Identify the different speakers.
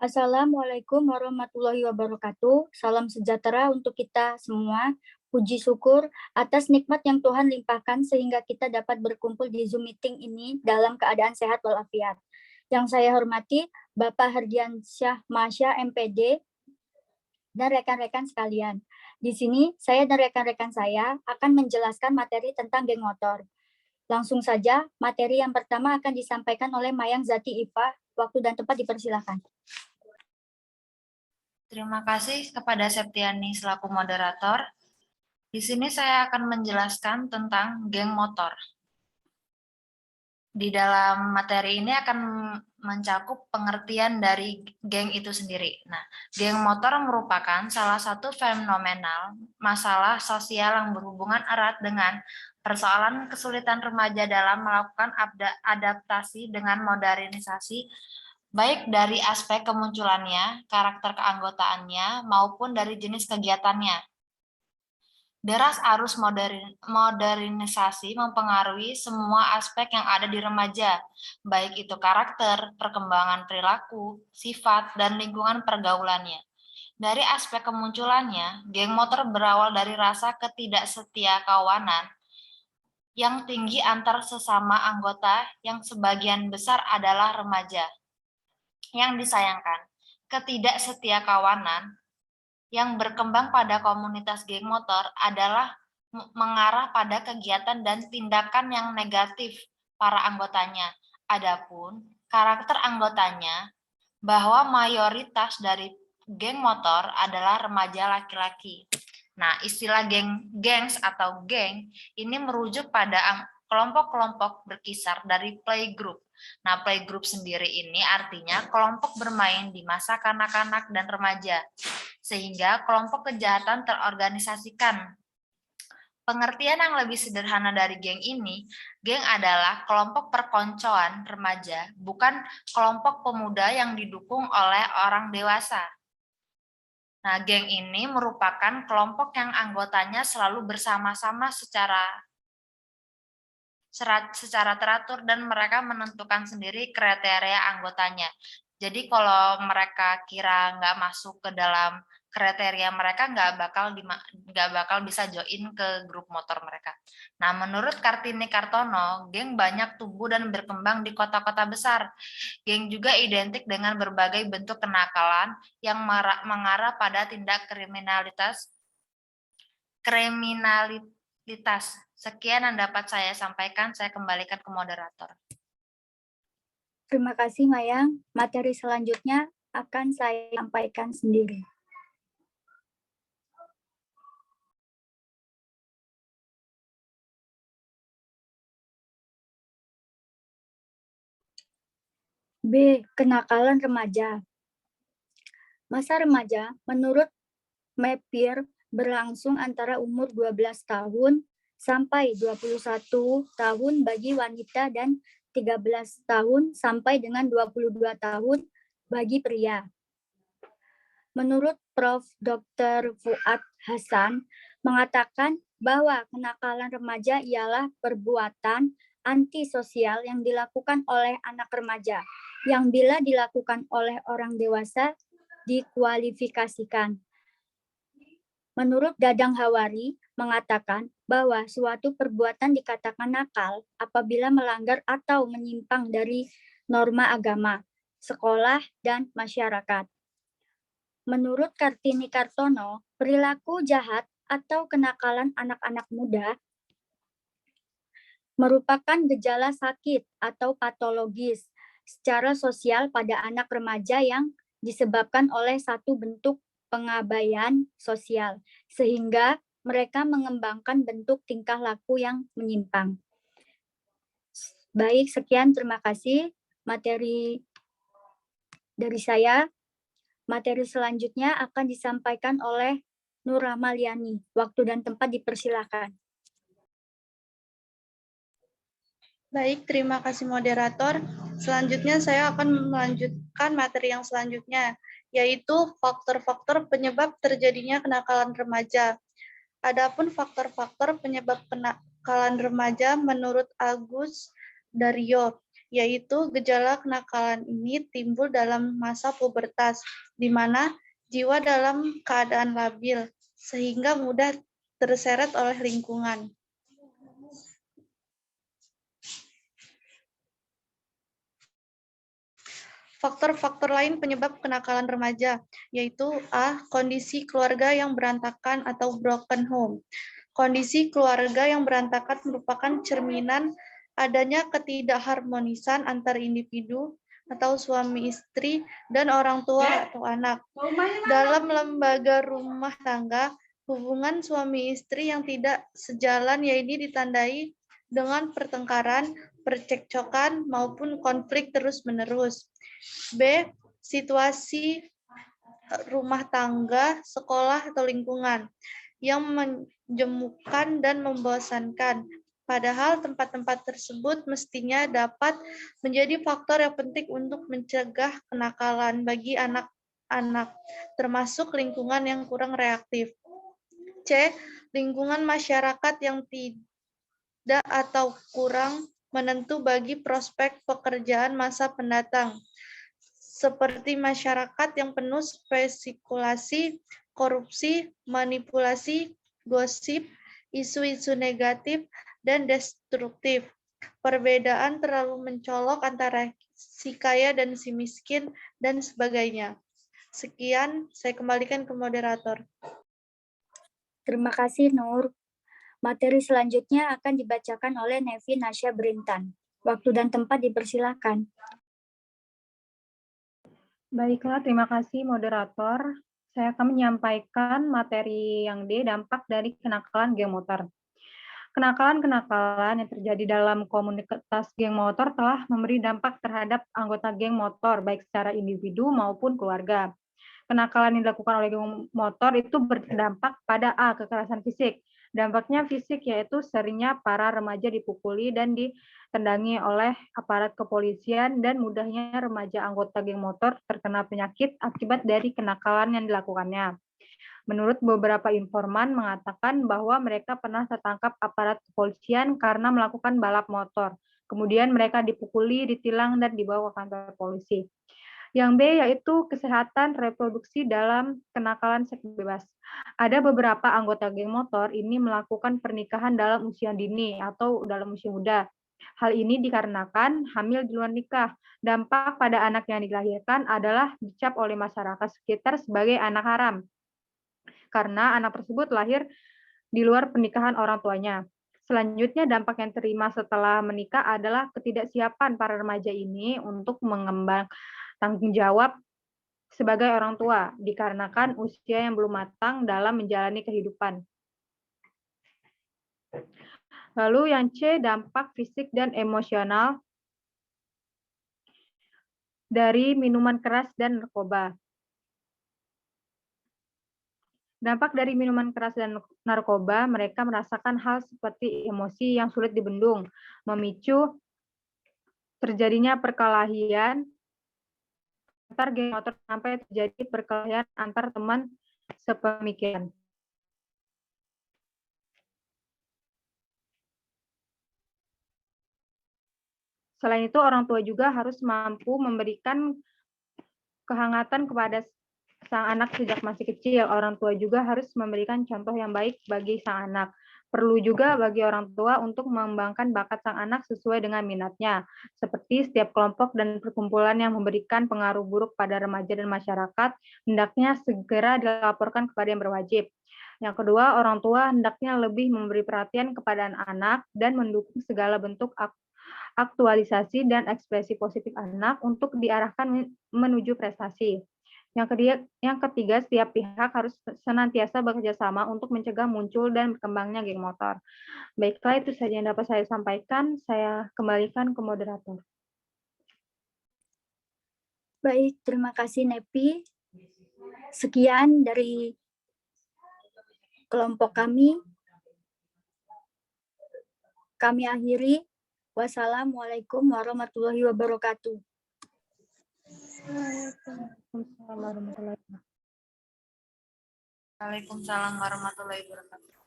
Speaker 1: Assalamualaikum warahmatullahi wabarakatuh. Salam sejahtera untuk kita semua. Puji syukur atas nikmat yang Tuhan limpahkan sehingga kita dapat berkumpul di Zoom meeting ini dalam keadaan sehat walafiat. Yang saya hormati Bapak Hardiansyah Masya MPD dan rekan-rekan sekalian. Di sini saya dan rekan-rekan saya akan menjelaskan materi tentang geng motor. Langsung saja, materi yang pertama akan disampaikan oleh Mayang Zati Ifa. Waktu dan tempat dipersilakan.
Speaker 2: Terima kasih kepada Septiani selaku moderator. Di sini saya akan menjelaskan tentang geng motor. Di dalam materi ini akan mencakup pengertian dari geng itu sendiri. Nah, geng motor merupakan salah satu fenomenal masalah sosial yang berhubungan erat dengan persoalan kesulitan remaja dalam melakukan adaptasi dengan modernisasi, baik dari aspek kemunculannya, karakter keanggotaannya, maupun dari jenis kegiatannya. Deras arus modernisasi mempengaruhi semua aspek yang ada di remaja, baik itu karakter, perkembangan perilaku, sifat, dan lingkungan pergaulannya. Dari aspek kemunculannya, geng motor berawal dari rasa ketidaksetiakawanan yang tinggi antar sesama anggota yang sebagian besar adalah remaja. Yang disayangkan, ketidaksetiakawanan yang berkembang pada komunitas geng motor adalah mengarah pada kegiatan dan tindakan yang negatif para anggotanya. Adapun karakter anggotanya bahwa mayoritas dari geng motor adalah remaja laki-laki. Nah, istilah gengs atau geng ini merujuk pada kelompok-kelompok berkisar dari playgroup. Nah, playgroup sendiri ini artinya kelompok bermain di masa kanak-kanak dan remaja, sehingga kelompok kejahatan terorganisasikan. Pengertian yang lebih sederhana dari geng ini, geng adalah kelompok perkoncoan remaja, bukan kelompok pemuda yang didukung oleh orang dewasa. Nah, geng ini merupakan kelompok yang anggotanya selalu bersama-sama secara teratur dan mereka menentukan sendiri kriteria anggotanya. Jadi kalau mereka kira nggak masuk ke dalam kriteria mereka nggak bakal bisa join ke grup motor mereka. Nah, menurut Kartini Kartono, geng banyak tumbuh dan berkembang di kota-kota besar. Geng juga identik dengan berbagai bentuk kenakalan yang mengarah pada tindak kriminalitas. Sekian yang dapat saya sampaikan, saya kembalikan ke moderator.
Speaker 1: Terima kasih, Mayang. Materi selanjutnya akan saya sampaikan sendiri. B. Kenakalan remaja. Masa remaja menurut Mepir berlangsung antara umur 12 tahun sampai 21 tahun bagi wanita dan 13 tahun sampai dengan 22 tahun bagi pria. Menurut Prof. Dr. Fuad Hasan mengatakan bahwa kenakalan remaja ialah perbuatan antisosial yang dilakukan oleh anak remaja, yang bila dilakukan oleh orang dewasa dikualifikasikan. Menurut Dadang Hawari mengatakan bahwa suatu perbuatan dikatakan nakal apabila melanggar atau menyimpang dari norma agama, sekolah, dan masyarakat. Menurut Kartini Kartono, perilaku jahat atau kenakalan anak-anak muda merupakan gejala sakit atau patologis secara sosial pada anak remaja yang disebabkan oleh satu bentuk pengabaian sosial, sehingga mereka mengembangkan bentuk tingkah laku yang menyimpang. Baik, sekian, terima kasih materi dari saya. Materi selanjutnya akan disampaikan oleh Nur Rahmaliani. Waktu dan tempat dipersilakan.
Speaker 3: Baik, terima kasih moderator. Selanjutnya saya akan melanjutkan materi yang selanjutnya, yaitu faktor-faktor penyebab terjadinya kenakalan remaja. Adapun faktor-faktor penyebab kenakalan remaja menurut Agus Daryo, yaitu gejala kenakalan ini timbul dalam masa pubertas, di mana jiwa dalam keadaan labil, sehingga mudah terseret oleh lingkungan. Faktor-faktor lain penyebab kenakalan remaja, yaitu A. Kondisi keluarga yang berantakan atau broken home. Kondisi keluarga yang berantakan merupakan cerminan adanya ketidakharmonisan antar individu atau suami istri dan orang tua atau anak. Dalam lembaga rumah tangga, hubungan suami istri yang tidak sejalan yaitu ditandai dengan pertengkaran, percekcokan, maupun konflik terus-menerus. B. Situasi rumah tangga, sekolah, atau lingkungan yang menjemukan dan membosankan. Padahal tempat-tempat tersebut mestinya dapat menjadi faktor yang penting untuk mencegah kenakalan bagi anak-anak, termasuk lingkungan yang kurang reaktif. C. Lingkungan masyarakat yang tidak atau kurang menentu bagi prospek pekerjaan masa pendatang, seperti masyarakat yang penuh spekulasi, korupsi, manipulasi, gosip, isu-isu negatif, dan destruktif. Perbedaan terlalu mencolok antara si kaya dan si miskin, dan sebagainya. Sekian, saya kembalikan ke moderator.
Speaker 1: Terima kasih, Nur. Materi selanjutnya akan dibacakan oleh Nevi Nasya Berintan. Waktu dan tempat dipersilakan.
Speaker 4: Baiklah, terima kasih moderator. Saya akan menyampaikan materi yang D, dampak dari kenakalan geng motor. Kenakalan-kenakalan yang terjadi dalam komunitas geng motor telah memberi dampak terhadap anggota geng motor, baik secara individu maupun keluarga. Kenakalan yang dilakukan oleh geng motor itu berdampak pada A, kekerasan fisik. Dampaknya fisik yaitu seringnya para remaja dipukuli dan ditendangi oleh aparat kepolisian dan mudahnya remaja anggota geng motor terkena penyakit akibat dari kenakalan yang dilakukannya. Menurut beberapa informan mengatakan bahwa mereka pernah tertangkap aparat kepolisian karena melakukan balap motor. Kemudian mereka dipukuli, ditilang, dan dibawa ke kantor polisi. Yang B yaitu kesehatan reproduksi dalam kenakalan seks bebas. Ada beberapa anggota geng motor ini melakukan pernikahan dalam usia dini atau dalam usia muda. Hal ini dikarenakan hamil di luar nikah. Dampak pada anak yang dilahirkan adalah dicap oleh masyarakat sekitar sebagai anak haram, karena anak tersebut lahir di luar pernikahan orang tuanya. Selanjutnya, dampak yang terima setelah menikah adalah ketidaksiapan para remaja ini untuk mengemban tanggung jawab sebagai orang tua, dikarenakan usia yang belum matang dalam menjalani kehidupan. Lalu yang C, dampak fisik dan emosional dari minuman keras dan narkoba. Dampak dari minuman keras dan narkoba, mereka merasakan hal seperti emosi yang sulit dibendung, memicu terjadinya perkelahian antar geng motor sampai terjadi perkelahian antar teman sepemikiran. Selain itu, orang tua juga harus mampu memberikan kehangatan kepada sang anak sejak masih kecil. Orang tua juga harus memberikan contoh yang baik bagi sang anak. Perlu juga bagi orang tua untuk mengembangkan bakat sang anak sesuai dengan minatnya, seperti setiap kelompok dan perkumpulan yang memberikan pengaruh buruk pada remaja dan masyarakat, hendaknya segera dilaporkan kepada yang berwajib. Yang kedua, orang tua hendaknya lebih memberi perhatian kepada anak dan mendukung segala bentuk aktualisasi dan ekspresi positif anak untuk diarahkan menuju prestasi. Yang ketiga, setiap pihak harus senantiasa bekerja sama untuk mencegah muncul dan berkembangnya geng motor. Baiklah, itu saja yang dapat saya sampaikan. Saya kembalikan ke moderator.
Speaker 1: Baik, terima kasih Nepi. Sekian dari kelompok kami. Kami akhiri. Wassalamualaikum warahmatullahi wabarakatuh.
Speaker 2: Waalaikumsalam warahmatullahi wabarakatuh.